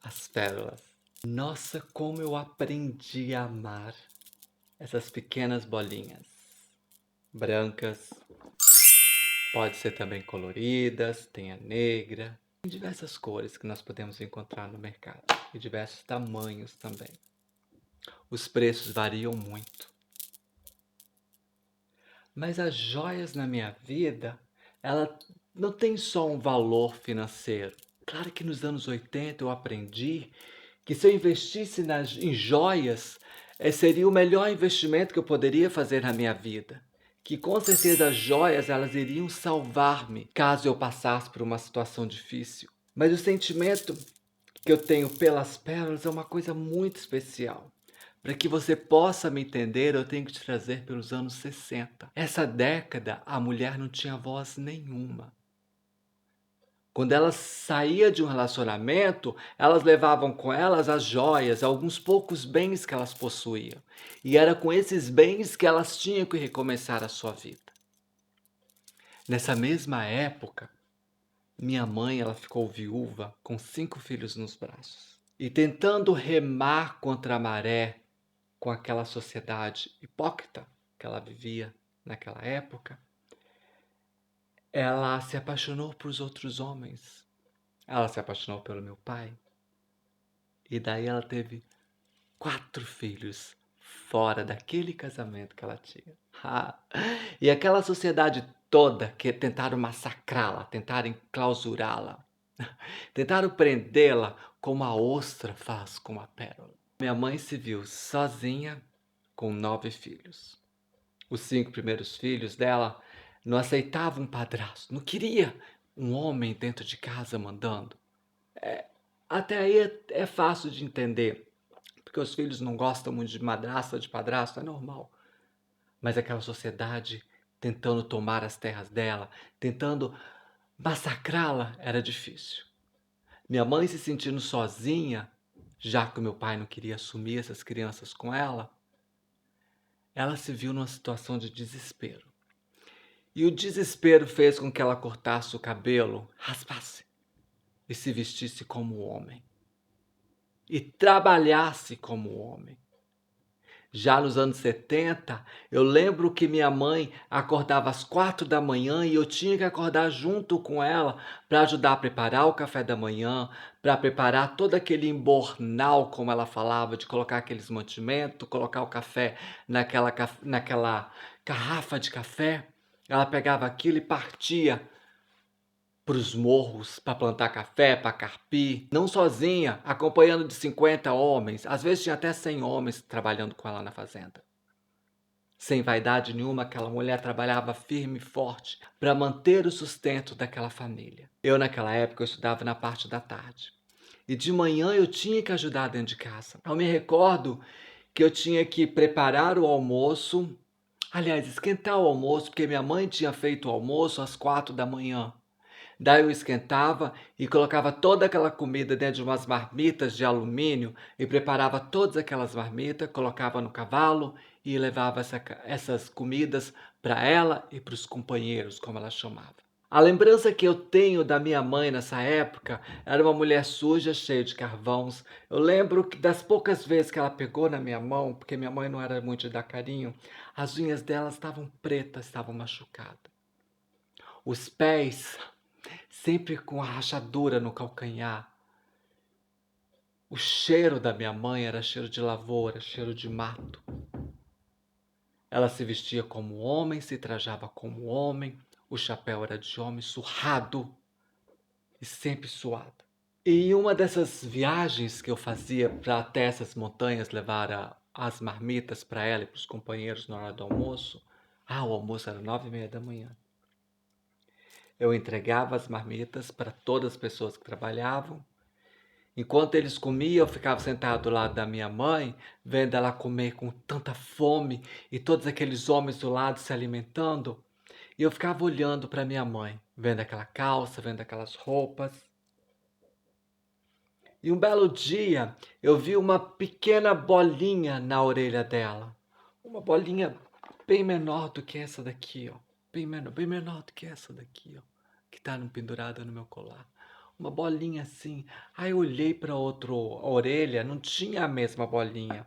As pérolas. Nossa, como eu aprendi a amar essas pequenas bolinhas brancas. Pode ser também coloridas, tem a negra. Tem diversas cores que nós podemos encontrar no mercado e diversos tamanhos também. Os preços variam muito. Mas as joias na minha vida, ela não tem só um valor financeiro. Claro que nos anos 80 eu aprendi que se eu investisse em joias, seria o melhor investimento que eu poderia fazer na minha vida. Que com certeza as joias elas iriam salvar-me caso eu passasse por uma situação difícil. Mas o sentimento que eu tenho pelas pérolas é uma coisa muito especial. Para que você possa me entender, eu tenho que te trazer pelos anos 60. Essa década, a mulher não tinha voz nenhuma. Quando ela saía de um relacionamento, elas levavam com elas as joias, alguns poucos bens que elas possuíam. E era com esses bens que elas tinham que recomeçar a sua vida. Nessa mesma época, minha mãe ela ficou viúva com 5 filhos nos braços. E tentando remar contra a maré com aquela sociedade hipócrita que ela vivia naquela época, ela se apaixonou por outros homens. Ela se apaixonou pelo meu pai. E daí ela teve 4 filhos fora daquele casamento que ela tinha. E aquela sociedade toda que tentaram massacrá-la, tentaram enclausurá-la, tentaram prendê-la como a ostra faz com a pérola. Minha mãe se viu sozinha com 9 filhos. Os 5 primeiros filhos dela não aceitavam um padrasto, não queria um homem dentro de casa mandando. Até aí é fácil de entender, porque os filhos não gostam muito de madrasta, de padrasto, é normal. Mas aquela sociedade tentando tomar as terras dela, tentando massacrá-la, era difícil. Minha mãe se sentindo sozinha, já que o meu pai não queria assumir essas crianças com ela se viu numa situação de desespero. E o desespero fez com que ela cortasse o cabelo, raspasse e se vestisse como homem. E trabalhasse como homem. Já nos anos 70, eu lembro que minha mãe acordava às 4 da manhã e eu tinha que acordar junto com ela para ajudar a preparar o café da manhã, para preparar todo aquele embornal, como ela falava, de colocar aqueles mantimentos, colocar o café naquela garrafa de café. Ela pegava aquilo e partia para os morros, para plantar café, para carpir, não sozinha, acompanhando de 50 homens, às vezes tinha até 100 homens trabalhando com ela na fazenda. Sem vaidade nenhuma, aquela mulher trabalhava firme e forte para manter o sustento daquela família. Eu, naquela época, eu estudava na parte da tarde. E de manhã eu tinha que ajudar dentro de casa. Eu me recordo que eu tinha que preparar o almoço, aliás, esquentar o almoço, porque minha mãe tinha feito o almoço às 4 da manhã. Daí eu esquentava e colocava toda aquela comida dentro de umas marmitas de alumínio e preparava todas aquelas marmitas, colocava no cavalo e levava essas comidas para ela e para os companheiros, como ela chamava. A lembrança que eu tenho da minha mãe nessa época era uma mulher suja, cheia de carvões. Eu lembro que das poucas vezes que ela pegou na minha mão, porque minha mãe não era muito de dar carinho, as unhas dela estavam pretas, estavam machucadas. Os pés sempre com a rachadura no calcanhar. O cheiro da minha mãe era cheiro de lavoura, cheiro de mato. Ela se vestia como homem, se trajava como homem, o chapéu era de homem surrado e sempre suado. E em uma dessas viagens que eu fazia para até essas montanhas levar as marmitas para ela e para os companheiros na hora do almoço, o almoço era 9h30 da manhã. Eu entregava as marmitas para todas as pessoas que trabalhavam. Enquanto eles comiam, eu ficava sentado do lado da minha mãe, vendo ela comer com tanta fome e todos aqueles homens do lado se alimentando. E eu ficava olhando para minha mãe, vendo aquela calça, vendo aquelas roupas. E um belo dia, eu vi uma pequena bolinha na orelha dela. Uma bolinha bem menor do que essa daqui, ó. Bem menor do que essa daqui, ó. Que está pendurada no meu colar. uma bolinha assim. Aí eu olhei para outra orelha, não tinha a mesma bolinha.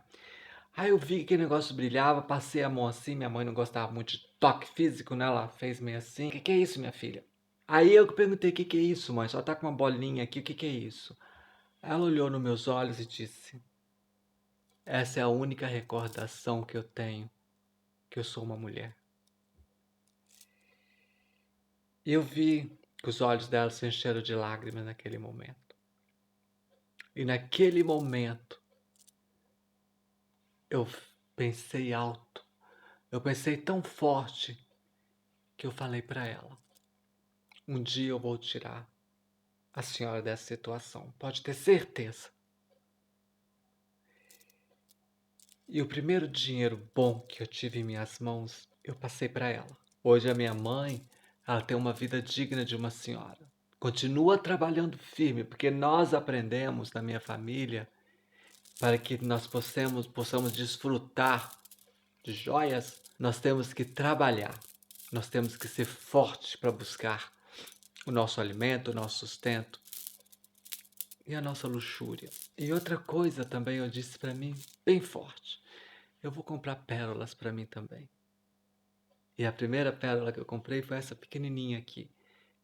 Aí eu vi que o negócio brilhava, passei a mão assim, minha mãe não gostava muito de toque físico, né, ela fez meio assim: "Que é isso, minha filha?". Aí eu perguntei: Que é isso, mãe? Só tá com uma bolinha aqui, que é isso?". Ela olhou nos meus olhos e disse: "Essa é a única recordação que eu tenho, que eu sou uma mulher". E eu vi que os olhos dela se encheram de lágrimas naquele momento. E naquele momento eu pensei alto, eu pensei tão forte que eu falei para ela: "Um dia eu vou tirar a senhora dessa situação, pode ter certeza". E o primeiro dinheiro bom que eu tive em minhas mãos, eu passei para ela. Hoje a minha mãe, ela tem uma vida digna de uma senhora. Continua trabalhando firme, porque nós aprendemos na minha família, para que nós possamos desfrutar de joias, nós temos que trabalhar. Nós temos que ser fortes para buscar o nosso alimento, o nosso sustento e a nossa luxúria. E outra coisa também eu disse para mim, bem forte: eu vou comprar pérolas para mim também. E a primeira pérola que eu comprei foi essa pequenininha aqui,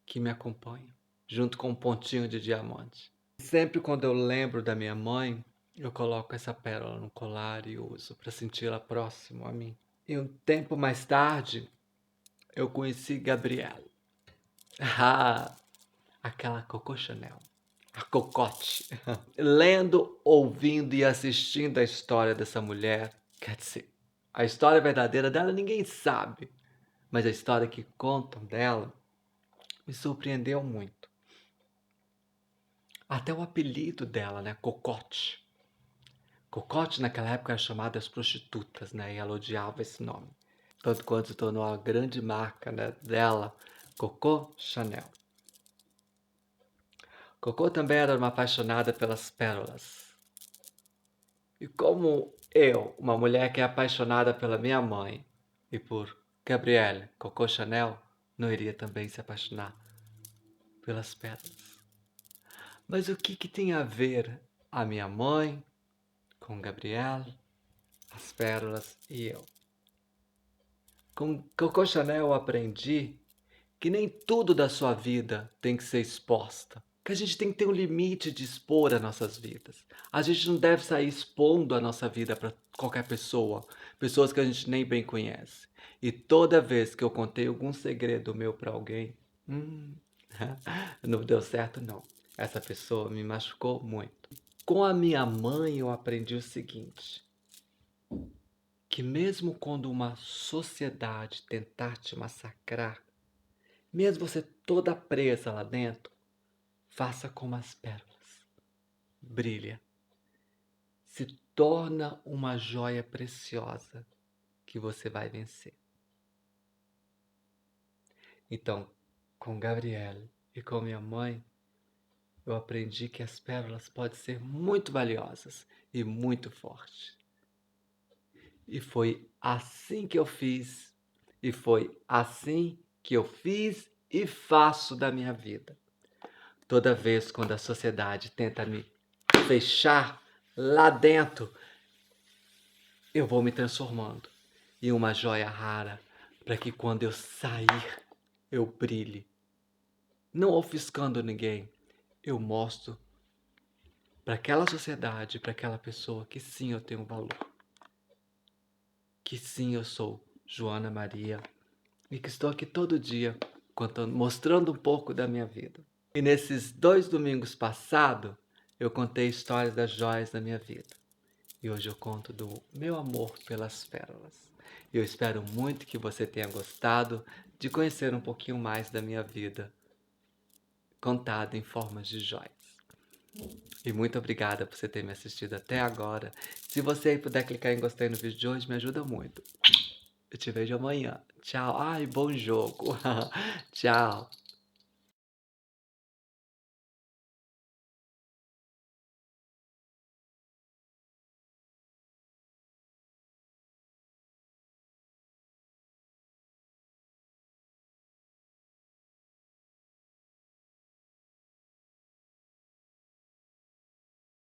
que me acompanha, junto com um pontinho de diamante. Sempre quando eu lembro da minha mãe, eu coloco essa pérola no colar e uso para senti-la próximo a mim. E um tempo mais tarde, eu conheci Gabrielle. Ah, aquela Coco Chanel. A Cocotte. Lendo, ouvindo e assistindo a história dessa mulher, quer dizer, a história verdadeira dela ninguém sabe, mas a história que contam dela me surpreendeu muito. Até o apelido dela, né? Cocotte. Cocotte naquela época era chamada as prostitutas, né? E ela odiava esse nome. Tanto quanto se tornou a grande marca, né, dela, Coco Chanel. Coco também era uma apaixonada pelas pérolas. E como eu, uma mulher que é apaixonada pela minha mãe e por Gabrielle Coco Chanel, não iria também se apaixonar pelas pérolas. Mas o que tem a ver a minha mãe com Gabrielle, as pérolas e eu? Com Coco Chanel eu aprendi que nem tudo da sua vida tem que ser exposta. Que a gente tem que ter um limite de expor as nossas vidas. A gente não deve sair expondo a nossa vida para qualquer pessoa, pessoas que a gente nem bem conhece. E toda vez que eu contei algum segredo meu para alguém, não deu certo não. Essa pessoa me machucou muito. Com a minha mãe eu aprendi o seguinte: que mesmo quando uma sociedade tentar te massacrar, mesmo você toda presa lá dentro, faça como as pérolas. Brilha. Se torna uma joia preciosa que você vai vencer. Então, com Gabrielle e com minha mãe, eu aprendi que as pérolas podem ser muito valiosas e muito fortes. E foi assim que eu fiz, e foi assim que eu fiz e faço da minha vida. Toda vez quando a sociedade tenta me fechar lá dentro, eu vou me transformando em uma joia rara para que quando eu sair, eu brilhe. Não ofuscando ninguém, eu mostro para aquela sociedade, para aquela pessoa que sim, eu tenho valor. Que sim, eu sou Joana Maria e que estou aqui todo dia contando, mostrando um pouco da minha vida. E nesses 2 domingos passados, eu contei histórias das joias da minha vida. E hoje eu conto do meu amor pelas pérolas. E eu espero muito que você tenha gostado de conhecer um pouquinho mais da minha vida, contada em formas de joias. E muito obrigada por você ter me assistido até agora. Se você puder clicar em gostei no vídeo de hoje, me ajuda muito. Eu te vejo amanhã. Tchau. Ai, bom jogo. Tchau.